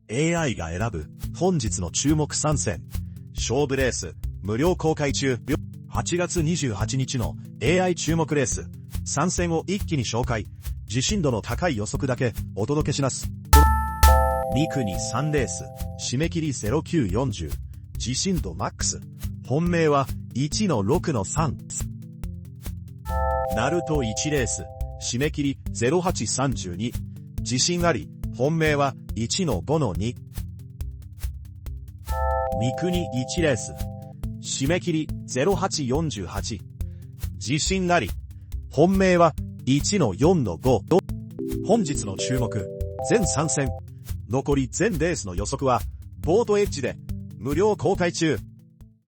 AI が選ぶ本日の注目参戦。勝負レース、無料公開中。8月28日の AI 注目レース、参戦を一気に紹介。自信度の高い予測だけお届けします。2区に3レース、締め切り0940。自信度マックス。本命は1の6の3。ナルト1レース、締め切り0832。自信あり。本命は1の5の2。三国1レース。締め切り0848。自信あり。本命は1の4の5。本日の注目。全3戦。残り全レースの予測は、ボートエッジで無料公開中。